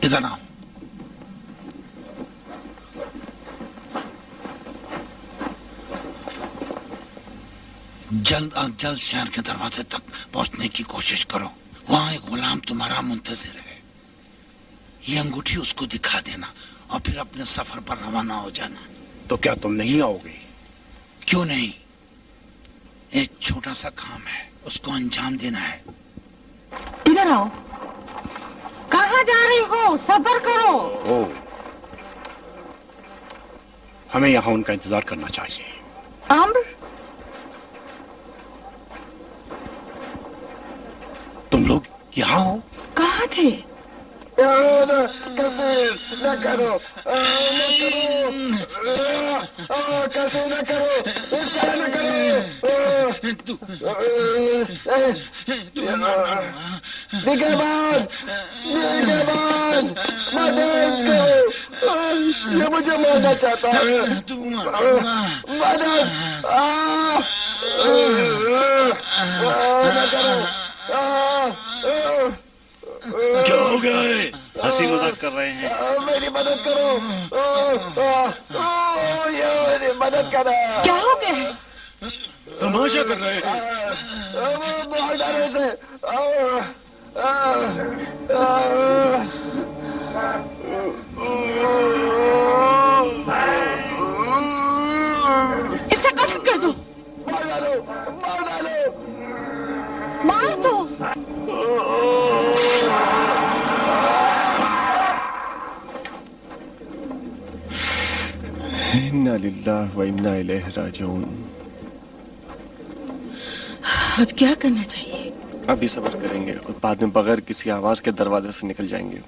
इधर आओ। जल्द अज जल्द शहर के दरवाजे तक पहुंचने की कोशिश करो। वहां एक गुलाम तुम्हारा मुंतजिर है। ये अंगूठी उसको दिखा देना और फिर अपने सफर पर रवाना हो जाना। तो क्या तुम नहीं आओगे? क्यों नहीं? एक छोटा सा काम है, उसको अंजाम देना है। इधर आओ। कहाँ जा रही हो? सब्र करो। ओ, हमें यहाँ उनका इंतजार करना चाहिए। अम्र, तुम लोग यहाँ हो? कहाँ थे? कसीर न करो, कसीर न करो, इस तरह न करो। निगहबान, निगहबान, मदद करो, ये मुझे मारना चाहता है। मदद, न करो। क्या हो गया है? हंसी मजाक कर रहे हैं। मेरी मदद करो। मेरी मदद करो। क्या हो गया है? तमाशा कर रहे हैं। बहुत डरे से। इसे कत्ल कर दो। मार डालो, मार डालो, मार दो। इन्ना लिल्लाह व इन्ना इलैहि राजिऊन। अब क्या करना चाहिए? अभी सब्र करेंगे और बाद में बगैर किसी आवाज के दरवाजे से निकल जाएंगे।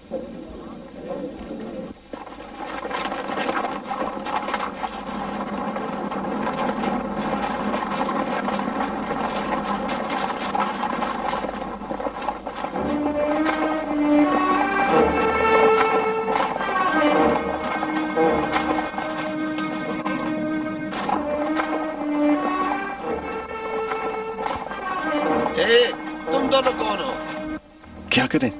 तुम दोनों कौन हो? क्या करें?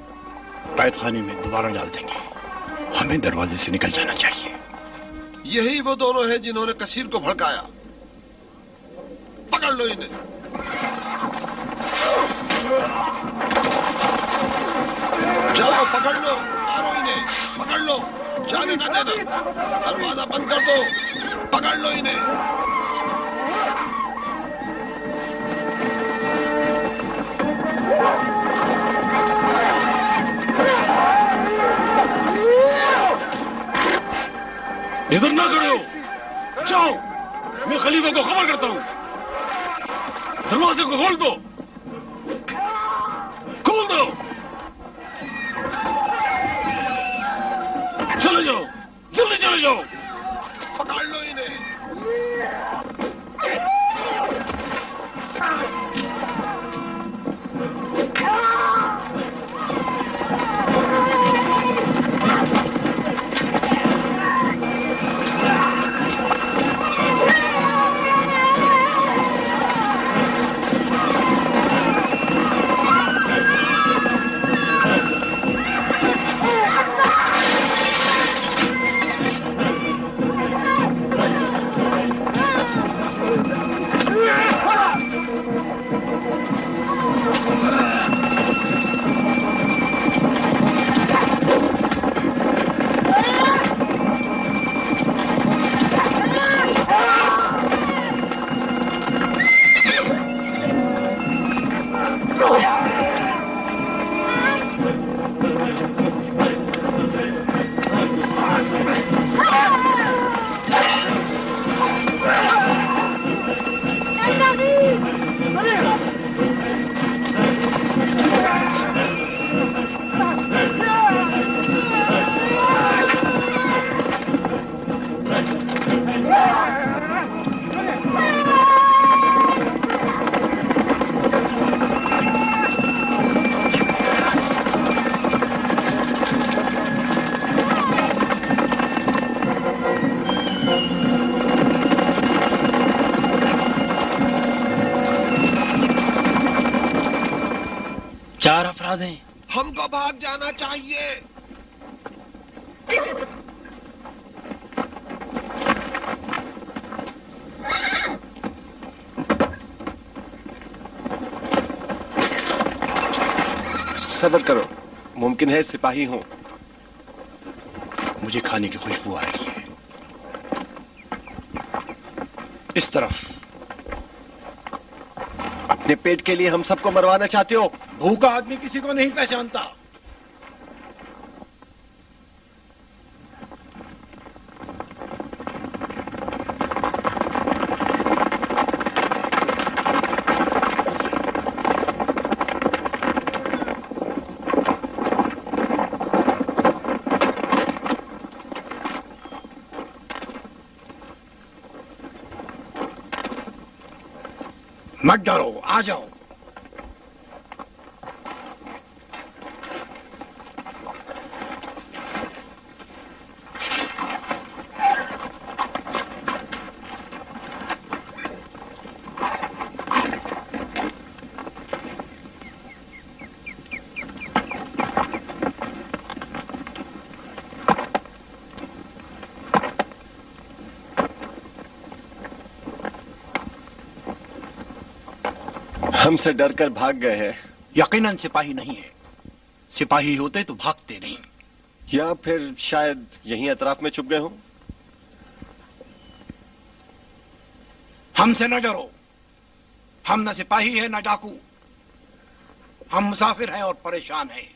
कैद खाने में दोबारा डाल देंगे। हमें दरवाजे से निकल जाना चाहिए। यही वो दोनों हैं जिन्होंने कसीर को भड़काया। पकड़ लो इन्हें। जाओ पकड़ लो, मारो इन्हें, पकड़ लो, जाने ना देना। दरवाजा बंद कर दो, पकड़ लो इन्हें। इधर ना खड़े हो, जाओ, मैं खलीफा को खबर करता हूँ। दरवाजे को खोल दो, खोल दो। चले जाओ, जल्दी चले जाओ। पकड़ लो इन्हें। चार अफराद हैं। हमको भाग जाना चाहिए। صبر کرو، ممکن ہے سپاہی ہوں۔ مجھے کھانے کی خوشبو آ رہی ہے، اس طرف۔ اپنے پیٹ کے لیے ہم سب کو مروانا چاہتے ہو؟ بھوکا آدمی کسی کو نہیں پہچانتا۔ مت ڈرو، آ جاؤ۔ ہم سے ڈر کر بھاگ گئے ہیں، یقیناً سپاہی نہیں ہے، سپاہی ہوتے تو بھاگتے نہیں۔ یا پھر شاید یہیں اطراف میں چھپ گئے ہوں۔ ہم سے نہ ڈرو، ہم نہ سپاہی ہیں نہ ڈاکو، ہم مسافر ہیں اور پریشان ہیں۔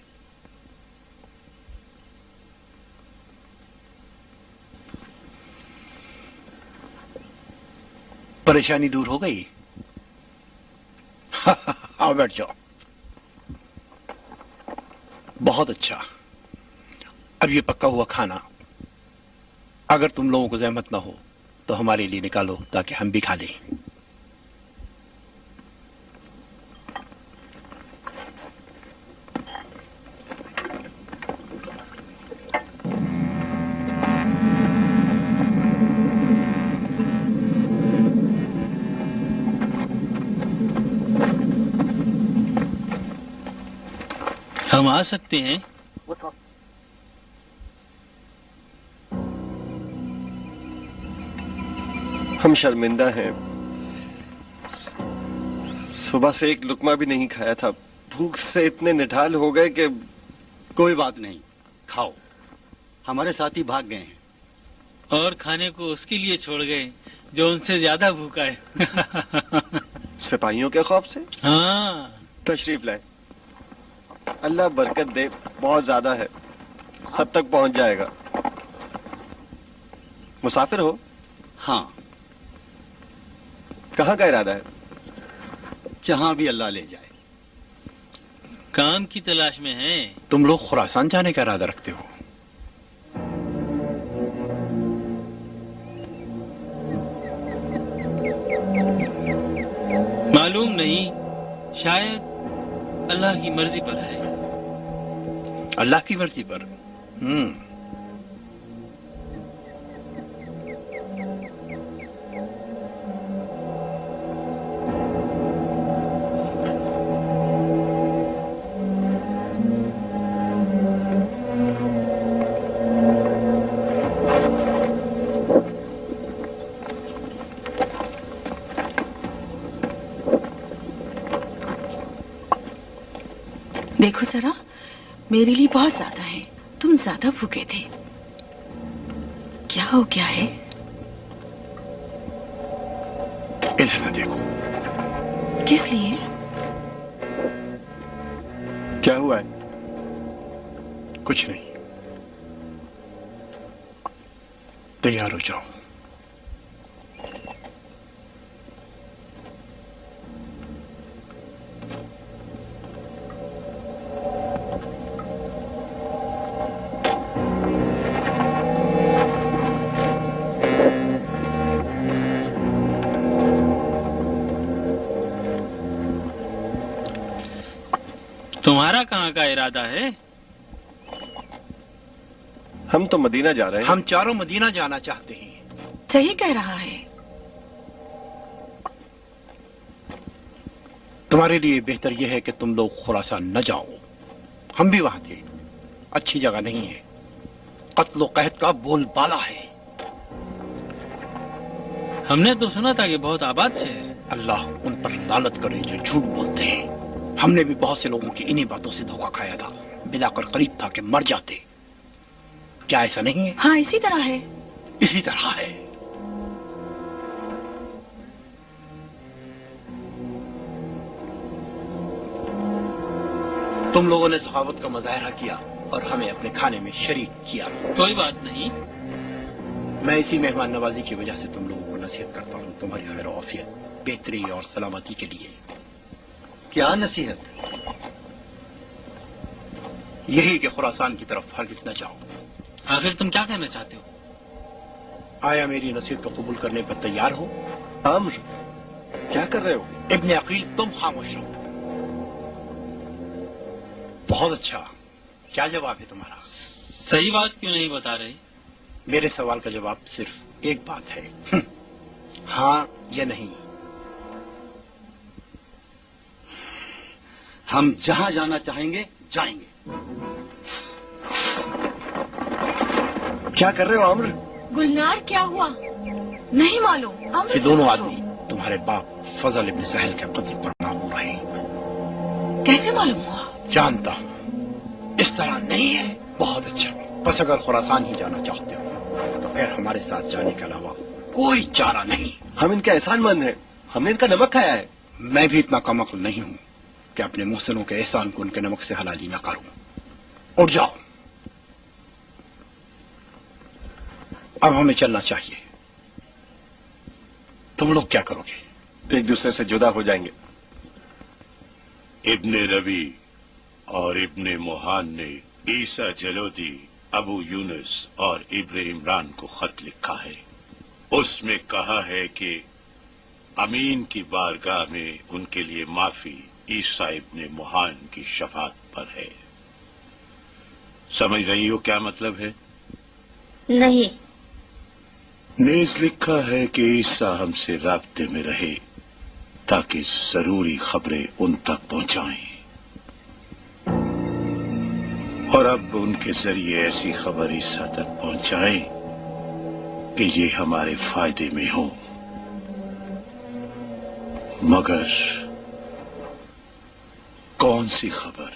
پریشانی دور ہو گئی؟ آؤ بیٹھ جاؤ۔ بہت اچھا، اب یہ پکا ہوا کھانا اگر تم لوگوں کو زحمت نہ ہو تو ہمارے لیے نکالو تاکہ ہم بھی کھا لیں۔ ہم آ سکتے ہیں؟ ہم شرمندہ ہیں، صبح سے ایک لقمہ بھی نہیں کھایا تھا، بھوک سے اتنے نڈھال ہو گئے کہ… کوئی بات نہیں، کھاؤ، ہمارے ساتھی بھاگ گئے ہیں۔ اور کھانے کو اس کے لیے چھوڑ گئے جو ان سے زیادہ بھوکا ہے۔ سپاہیوں کے خوف سے؟ ہاں، تشریف لائیں، اللہ برکت دے، بہت زیادہ ہے، سب تک پہنچ جائے گا۔ مسافر ہو؟ ہاں، کہاں کا ارادہ ہے؟ جہاں بھی اللہ لے جائے۔ کام کی تلاش میں ہیں۔ تم لوگ خراسان جانے کا ارادہ رکھتے ہو؟ معلوم نہیں، شاید اللہ کی مرضی پر ہے۔ اللہ کی مرضی پر؟ دیکھو ذرا، میرے لیے بہت زیادہ ہے، تم زیادہ بھوکے تھے۔ کیا ہو گیا ہے؟ ادھر نہ دیکھو۔ کس لیے؟ کیا ہوا ہے؟ کچھ نہیں، تیار ہو جاؤ۔ تمہارا کہاں کا ارادہ ہے؟ ہم تو مدینہ جا رہے ہیں۔ ہم چاروں مدینہ جانا چاہتے ہیں۔ صحیح کہہ رہا ہے۔ تمہارے لیے بہتر یہ ہے کہ تم لوگ خراسان نہ جاؤ، ہم بھی وہاں تھے، اچھی جگہ نہیں ہے، कत्ल कहत का बोलबाला है। हमने तो सुना था कि बहुत आबाद शहर है। अल्लाह उन पर लानत करे जो झूठ बोलते हैं। हमने भी बहुत से लोगों की इन्हीं बातों से धोखा खाया था, मिलाकर करीब था कि मर जाते। क्या ऐसा नहीं है? हाँ, इसी तरह है। इसी तरह है। तुम लोगों ने सखावत का मुजाहरा किया और हमें अपने खाने में शरीक किया। कोई बात नहीं। मैं इसी मेहमान नवाजी की वजह से तुम लोगों को नसीहत करता हूँ, तुम्हारी खैर आफियत, बेहतरी और सलामती के लिए। क्या नसीहत? यही कि खुरासान की तरफ हरगिज न जाओ। आखिर तुम क्या कहना चाहते हो? आया मेरी नसीहत को कबूल करने पर तैयार हो? अम्र, क्या कर रहे हो? इब्ने अकील, तुम खामोश रहो। बहुत अच्छा, क्या जवाब है तुम्हारा? सही बात क्यों नहीं बता रहे? मेरे सवाल का जवाब सिर्फ एक बात है, हाँ या नहीं। हम जहां जाना चाहेंगे जाएंगे। क्या कर रहे हो अम्र? गुलनार, क्या हुआ? नहीं मालूम। ये दोनों आदमी तुम्हारे बाप फजल इब्न सहल के कत्ल पर मामूर हैं। कैसे मालूम हुआ? जानता हूँ। इस तरह नहीं है? बहुत अच्छा। बस अगर खुरासान ही जाना चाहते हो तो फिर हमारे साथ जाने के अलावा कोई चारा नहीं। हम इनका एहसानमंद हैं, हमने इनका नमक खाया है। मैं भी इतना कमअक्ल नहीं हूँ कि अपने मुहसिनों के एहसान को उनके नमक से हलाली न करूं। उठ जाओ, अब हमें चलना चाहिए। तुम लोग क्या करोगे? एक दूसरे से जुदा हो जाएंगे। इब्ने रवी और इब्ने मोहान ने ईसा जलोदी, अबू यूनुस और इब्ने इमरान को खत लिखा है। उसमें कहा है कि अमीन की बारगाह में उनके लिए माफी ईसा इब्ने मोहान की शफात पर है। समझ रही हो क्या मतलब है? नहीं। नेज लिखा है कि ईसा हमसे राब्ते में रहे ताकि जरूरी खबरें उन तक पहुंचाएं, और अब उनके जरिए ऐसी खबर ईसा तक पहुंचाएं कि ये हमारे फायदे में हो। मगर कौन सी खबर?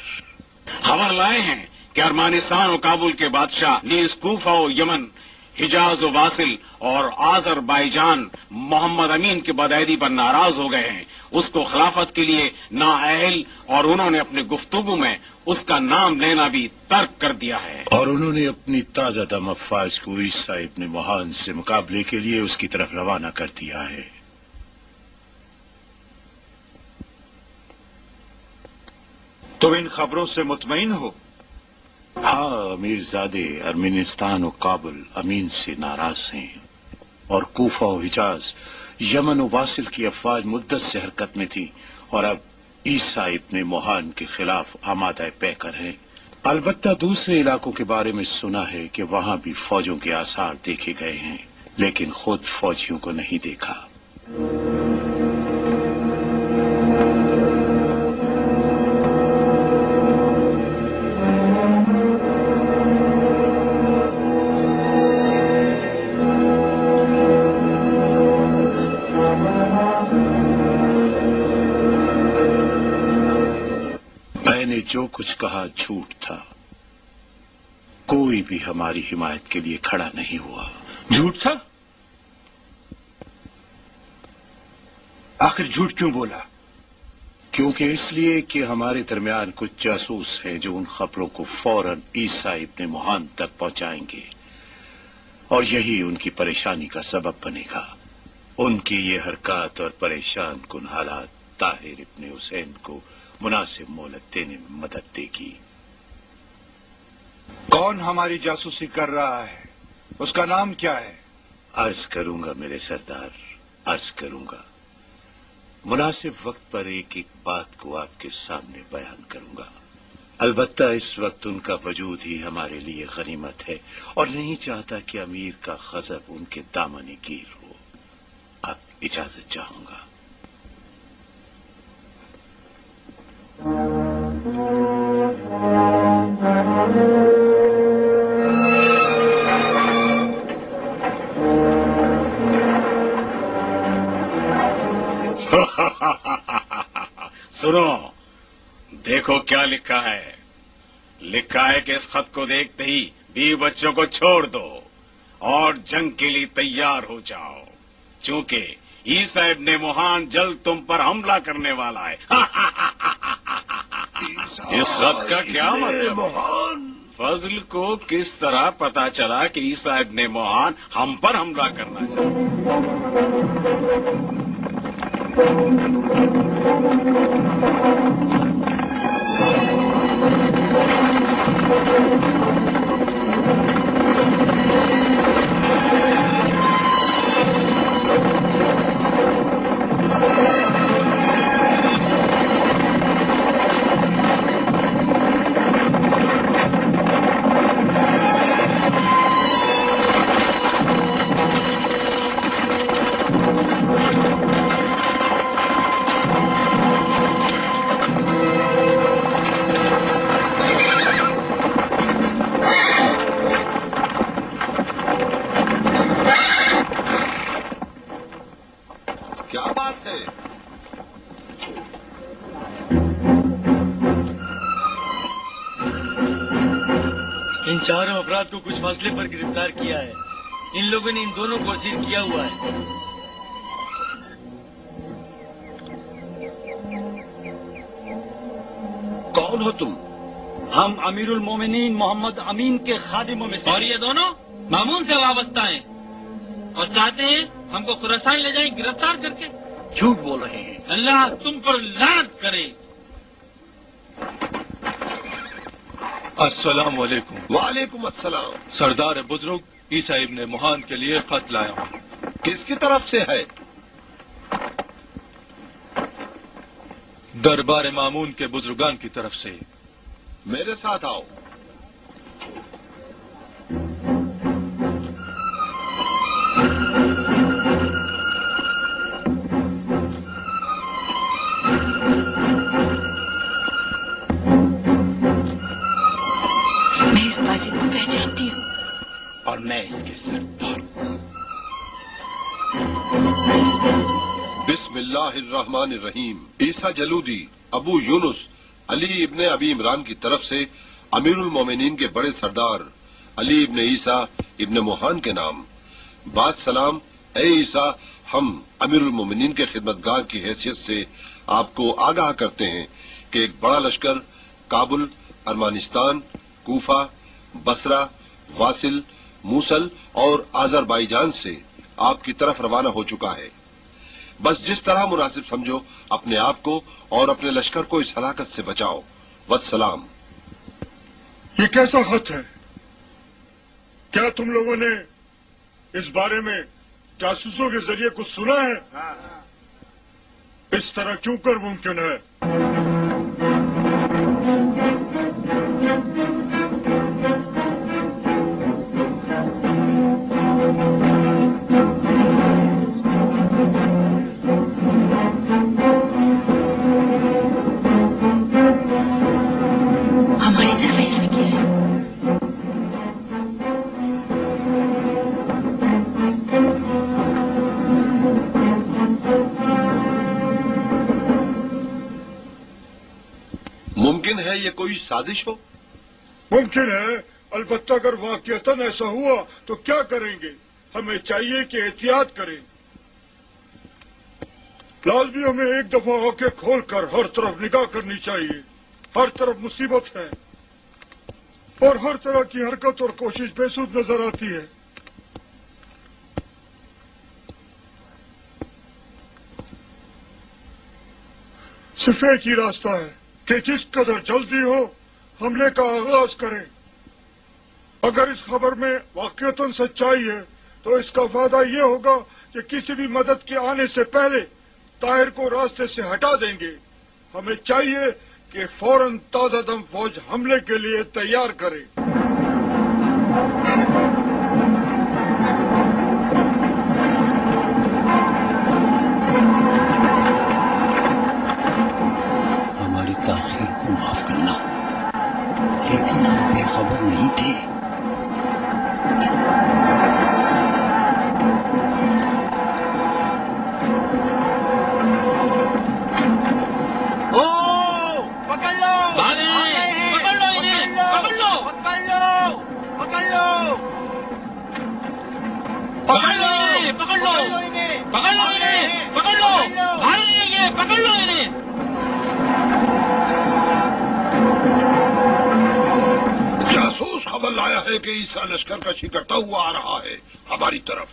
खबर लाए हैं कि अरमानिस्तान और काबुल के बादशाह नीस कूफा और यमन, हिजाज और वासिल और आजरबाईजान मोहम्मद अमीन की बदैदी पर नाराज हो गए हैं। उसको खिलाफत के लिए नाअहल, और उन्होंने अपने गुफ्तगू में उसका नाम लेना भी तर्क कर दिया है। और उन्होंने अपनी ताजा दम अफवाज को ईसा इब्ने मोहान से मुकाबले के लिए उसकी तरफ रवाना कर दिया है। तुम इन खबरों से मुतमईन हो? हाँ, अमीरजादे अरमेनिस्तान और काबुल अमीन से नाराज हैं, और कूफा और हिजाज, यमन और वासिल की अफवाज मुद्दत से हरकत में थी और अब ईसा इब्ने मोहान के खिलाफ आमादा पैकर हैं। अलबत्ता दूसरे इलाकों के बारे में सुना है कि वहां भी फौजों के आसार देखे गए हैं, लेकिन खुद फौजियों को नहीं देखा। मैंने जो कुछ कहा झूठ था। कोई भी हमारी हिमायत के लिए खड़ा नहीं हुआ। झूठ था? आखिर झूठ क्यों बोला? क्योंकि इसलिए कि हमारे दरमियान कुछ जासूस हैं जो उन खबरों को फौरन ईसा इब्ने मोहान तक पहुंचाएंगे, और यही उनकी परेशानी का सबब बनेगा। उनकी ये हरकत और परेशान कुन हालात ताहिर इब्ने हुसैन को मुनासिब मोहलत देने में मदद देगी। कौन हमारी जासूसी कर रहा है? उसका नाम क्या है? अर्ज करूंगा मेरे सरदार, अर्ज करूंगा। मुनासिब वक्त पर एक एक बात को आपके सामने बयान करूंगा। अलबत्ता इस वक्त उनका वजूद ही हमारे लिए गनीमत है, और नहीं चाहता कि अमीर का गजब उनके दामने गिर हो। अब इजाजत चाहूंगा। सुनो, देखो क्या लिखा है। लिखा है कि इस खत को देखते ही बीवी बच्चों को छोड़ दो और जंग के लिए तैयार हो जाओ, क्योंकि ईसा इब्ने मुहान जल्द तुम पर हमला करने वाला है। इस खत का क्या मतलब? फजल को किस तरह पता चला कि ईसा इब्ने मुहान हम पर हमला करना चारों अफराद को कुछ फासले पर गिरफ्तार किया है। इन लोगों ने इन दोनों को असीर किया हुआ है। कौन हो तुम? हम अमीरुल मोमिनीन मोहम्मद अमीन के खादिमों में से। और ये दोनों मामून से वाबस्ता हैं और चाहते हैं हमको खुरासान ले जाएं गिरफ्तार करके। झूठ बोल रहे हैं। अल्लाह तुम पर लानत करे। अस्सलाम वालेकुम। वालेकुम अस्सलाम। सरदार बुजुर्ग ईसा इब्ने मुहान के लिए खत लाया हूँ। किसकी तरफ से है? दरबार मामून के बुजुर्गान की तरफ से। मेरे साथ आओ। को पहचानती हूँ और मैं इसके सरदार हूँ। बिस्मिल्लाहिर्रहमानिर्रहीम। ईसा जलूदी अबू यूनुस अली इब्ने अबी इमरान की तरफ से अमीरुल मोमिनीन के बड़े सरदार अली इब्ने ईसा इब्ने मुहान के नाम। बात सलाम। ए ईसा, हम अमीरुल मोमिनीन के खिदमतगार की हैसियत से आपको आगाह करते हैं कि एक बड़ा लश्कर काबुल, अरमानिस्तान, कूफा, बसरा, वासिल, मूसल और आजरबाईजान से आपकी तरफ रवाना हो चुका है। बस जिस तरह मुनासिब समझो अपने आप को और अपने लश्कर को इस हलाकत से बचाओ। वस्सलाम। ये कैसा खत है? क्या तुम लोगों ने इस बारे में जासूसों के जरिए कुछ सुना है? इस तरह क्यों कर मुमकिन है? मुमकिन है ये कोई साजिश हो? मुमकिन है, अलबत्ता अगर वाकईतन ऐसा हुआ तो क्या करेंगे? हमें चाहिए कि एहतियात करें। लाजमी हमें एक दफा आंखें खोलकर हर तरफ निगाह करनी चाहिए। हर तरफ मुसीबत है और हर तरह की हरकत और कोशिश बेसुध नजर आती है। सिर्फ एक ही रास्ता है कि जिस कदर जल्दी हो हमले का आगाज करें। अगर इस खबर में वाकईतन सच्चाई है तो इसका फायदा ये होगा कि किसी भी मदद के आने से पहले ताहिर को रास्ते से हटा देंगे। हमें चाहिए कि फौरन ताजा दम फौज हमले के लिए तैयार करे। हमारी ताखीर को माफ करना, लेकिन हम बेखबर नहीं थे। लो पकड़ लो इन्हें, पकड़ लो, भाग ये, पकड़ लो इन्हें। जासूस खबर लाया है कि ईसा लश्कर कशी करता हुआ आ रहा है हमारी तरफ,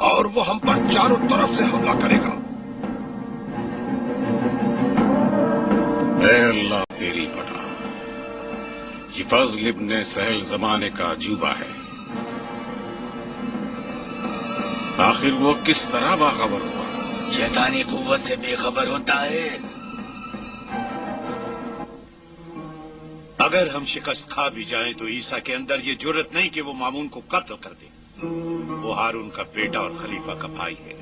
और वो हम पर चारों तरफ से हमला करेगा। ऐ अल्लाह तेरी पनाह, ये फज़ल इब्ने सहल जमाने का अजूबा है। आखिर वो किस तरह बाखबर हुआ? शैतानी कुव्वत से बेखबर होता है। अगर हम शिकस्त खा भी जाएं तो ईसा के अंदर ये जुर्रत नहीं कि वो मामून को कत्ल कर दे। वो हारून का बेटा और खलीफा का भाई है।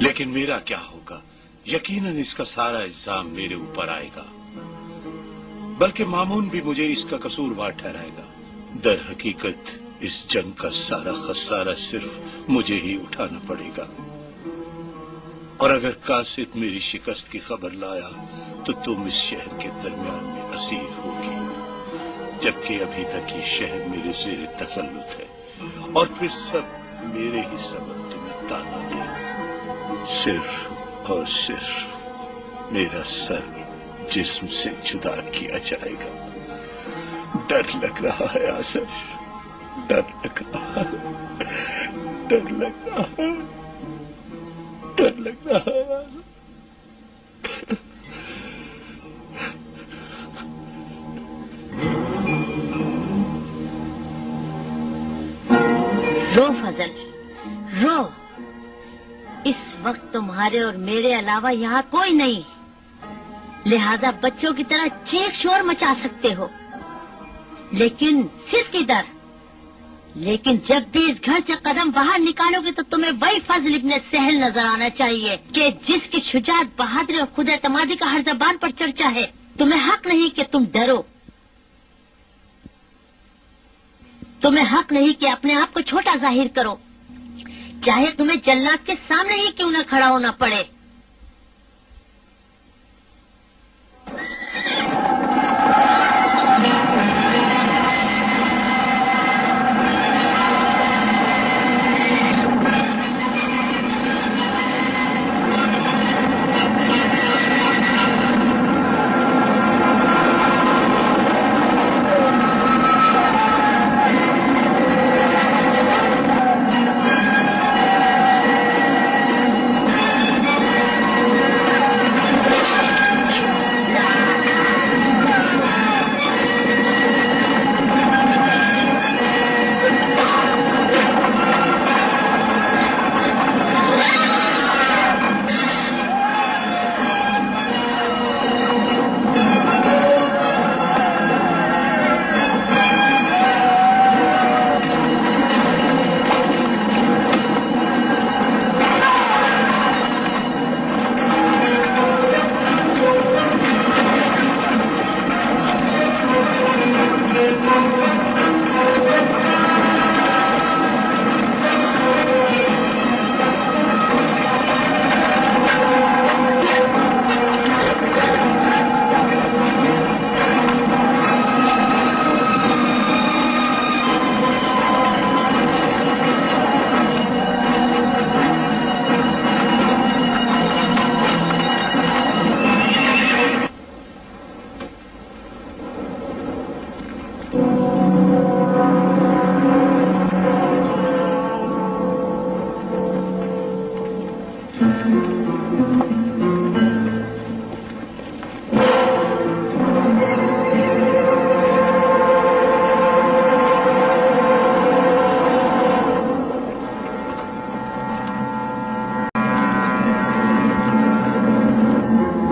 लेकिन मेरा क्या होगा? यकीनन इसका सारा इल्जाम मेरे ऊपर आएगा, बल्कि मामून भी मुझे इसका कसूरवार ठहराएगा। दर हकीकत इस जंग का सारा खसारा सिर्फ मुझे ही उठाना पड़ेगा, और अगर कासिद मेरी शिकस्त की खबर लाया तो तुम इस शहर के दरमियान में असीर होगी, जबकि अभी तक ये शहर मेरे ज़ेर तसल्लुत है, और फिर सब मेरे ही सबब तुम्हें ताना दे। सिर्फ और सिर्फ मेरा सर जिस्म से जुदा किया जाएगा। डर लग रहा है आसिफ, डर लग रहा है, डर लग रहा है, डर लग रहा है आसिफ। रो फजल, रो। इस वक्त तुम्हारे और मेरे अलावा यहाँ कोई नहीं, लिहाजा बच्चों की तरह चीख शोर मचा सकते हो, लेकिन सिर्फ इधर। लेकिन जब भी इस घर से कदम बाहर निकालोगे तो तुम्हें वही फजल इब्ने सहल नजर आना चाहिए कि जिसकी शुजाअत, बहादुरी और खुद एतमादी का हर ज़बान पर चर्चा है। तुम्हें हक नहीं कि तुम डरो, तुम्हें हक नहीं कि अपने आप को छोटा जाहिर करो, चाहे तुम्हें जल्लाद के सामने ही क्यों न खड़ा होना पड़े।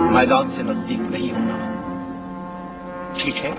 मैदान से नजदीक नहीं होना, ठीक है?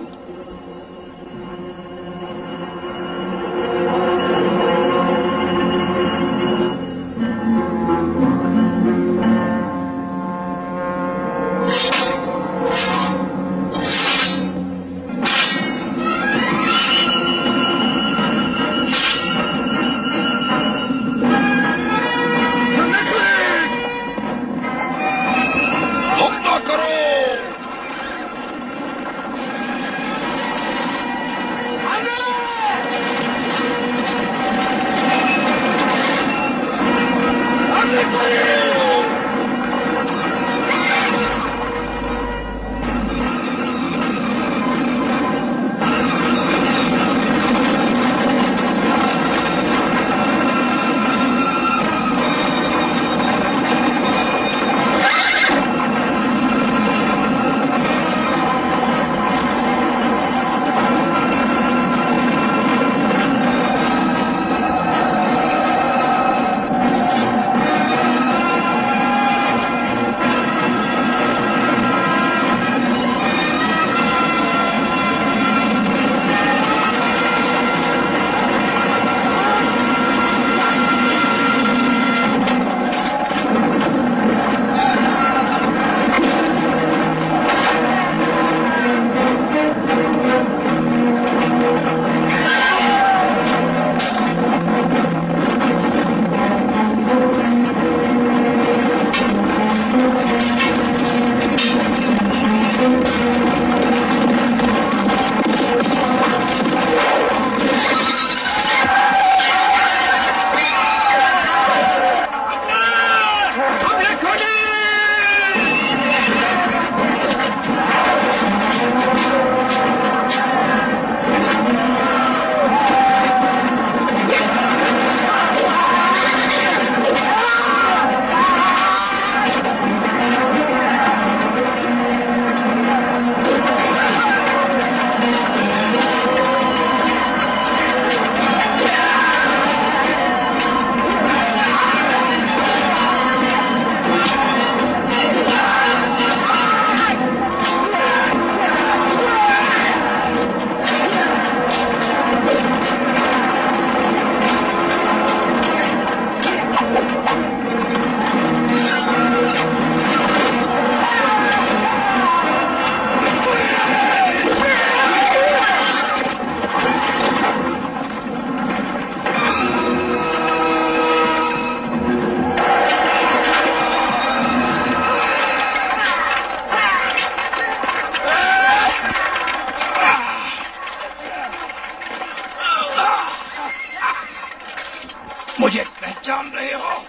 हो?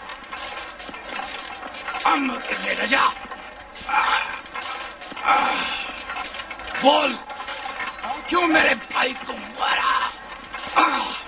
अम्र इब्ने रजा, बोल क्यों मेरे भाई को मारा?